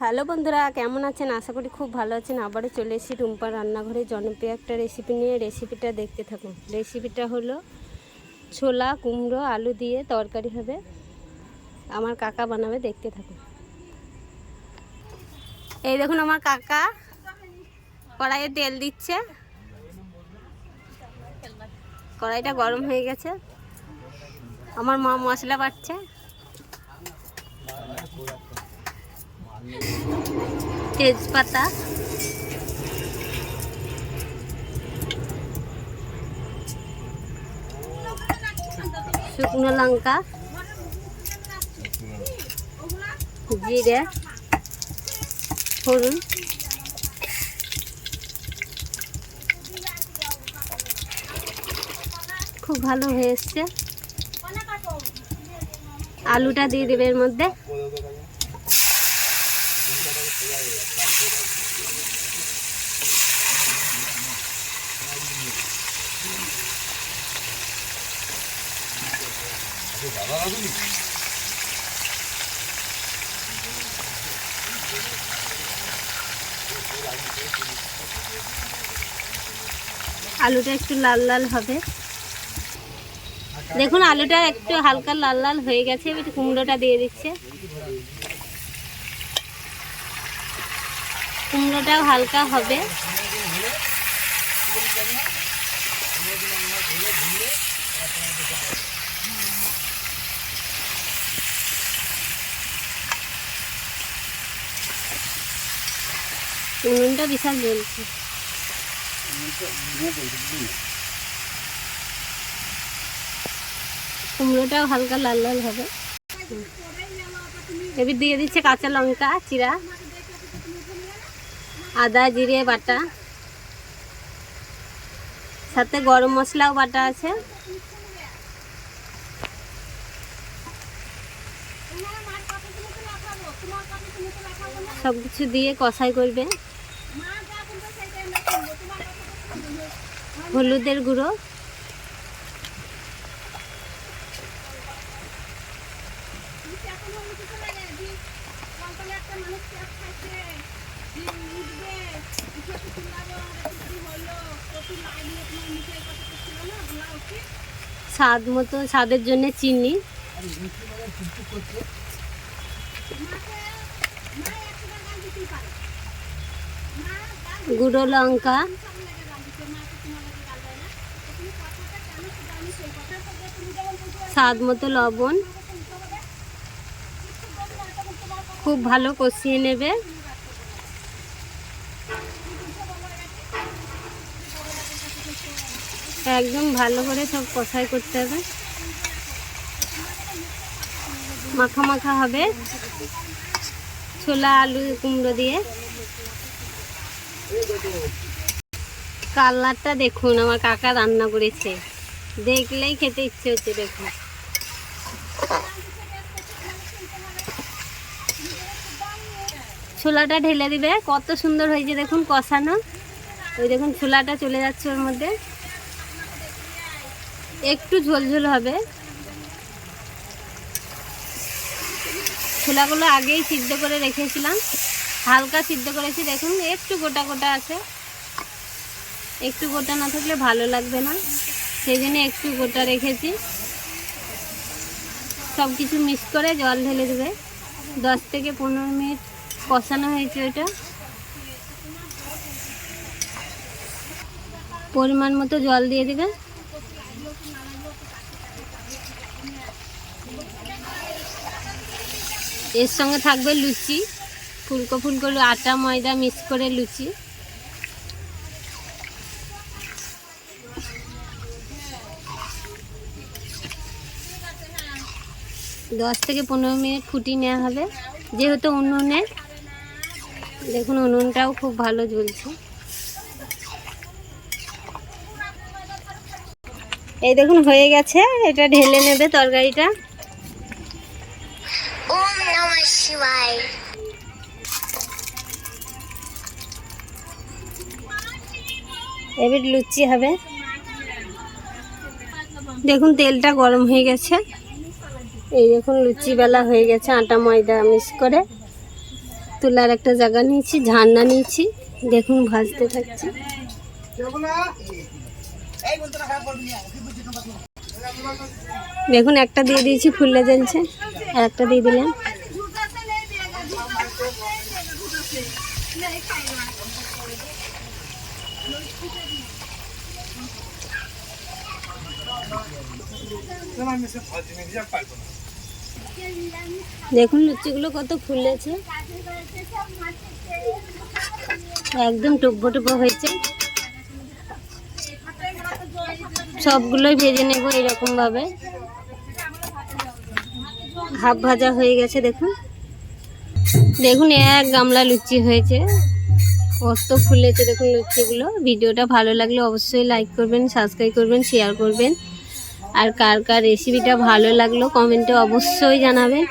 Hello বন্ধুরা, কেমন আছেন? আশা করি খুব ভালো আছেন। আবারও চলে এসেছি টুম্পার রান্নাঘরে জনপ্রিয় একটা রেসিপি নিয়ে। রেসিপিটা দেখতে থাকুন। রেসিপিটা হলো ছোলা কুমড়ো আলু দিয়ে তরকারি হবে। আমার কাকা বানাবে, দেখতে থাকুন। এই দেখুন আমার কাকা কড়াইয়ে তেল দিচ্ছে। কড়াইটা গরম হয়ে গেছে। আমার মা মশলা বাটছে। তেজপাতা, শুকনো লঙ্কা, জিরে, ফোড়ন, খুব ভালো হয়ে এসছে। আলুটা দিয়ে দেবে এর মধ্যে। আলুটা একটু লাল লাল হবে। দেখুন আলুটা একটু হালকা লাল লাল হয়ে গেছে। একটু কুমড়োটা দিয়ে দিচ্ছে। কুমড়োটাও হালকা হবে। উনুনটা বিশাল জ্বলছে। কুমড়োটাও হালকা লাল লাল হবে। এবার দিয়ে দিচ্ছে কাঁচা লঙ্কা চিরা, আদা জিরে বাটা, সাথে গরম মশলাও বাটা আছে। সব কিছু দিয়ে কষাই করবে। হলুদের গুঁড়ো, স্বাদ মতো, স্বাদের জন্য চিনি, গুঁড়ো লঙ্কা, স্বাদ মতো লবণ। খুব ভালো কষিয়ে নেবে। একদম ভালো করে সব কষাই করতে হবে। মাখা মাখা হবে ছোলা আলু কুমড়ো দিয়ে। কালারটা দেখুন আমার কাকা রান্না করেছে, দেখলেই খেতে ইচ্ছে হচ্ছে। দেখুন ছোলাটা ঢেলে দিবে, কত সুন্দর হয়েছে দেখুন কষানো। ওই দেখুন ছোলাটা চলে যাচ্ছে ওর মধ্যে। একটু ঝোলঝোল হবে। ছোলাগুলো আগেই সিদ্ধ করে রেখেছিলাম, হালকা সিদ্ধ করেছি। দেখুন একটু গোটা গোটা আছে। একটু গোটা না থাকলে ভালো লাগবে না, সেই জন্য একটু গোটা রেখেছি। সব কিছু মিক্স করে জল ঢেলে দেবে। 10 থেকে 15 মিনিট কষানো হয়েছে ওইটা। পরিমাণ মতো জল দিয়ে দেবে। এর সঙ্গে থাকবে লুচি, ফুলকো ফুলকো আটা ময়দা মিক্স করে লুচি। দশ থেকে 15 মিনিট ফুটিয়ে নেওয়া হবে, যেহেতু উনুনে। দেখুন উনুনটাও খুব ভালো জ্বলছে। এই দেখুন হয়ে গেছে। এটা ঢেলে নেবে তরকারিটা। ওম নমঃ শিবায়। এবার লুচি হবে। দেখুন তেলটা গরম হয়ে গেছে। এই দেখুন লুচি বেলা হয়ে গেছে আটা ময়দা মিক্স করে। তোলার একটা জায়গা নিয়েছি, ঝান্না নিয়েছি, দেখুন ভাজতে থাকছি। দেখুন একটা দিয়ে দিয়েছি, ফুলে জ্বলছে, আর একটা দিয়ে দিলাম। দেখুন লুচিগুলো কত ফুলেছে, একদম টুকবো টুকবো হয়েছে। সবগুলোই ভেজে নেব এরকম ভাবে। হাফ ভাজা হয়ে গেছে। দেখুন দেখুন এক গামলা লুচি হয়েছে, কত ফুলেছে দেখুন লুচিগুলো। ভিডিওটা ভালো লাগলে অবশ্যই লাইক করবেন, সাবস্ক্রাইব করবেন, শেয়ার করবেন। আর কার কার রেসিপিটা ভালো লাগলো কমেন্টে অবশ্যই জানাবেন।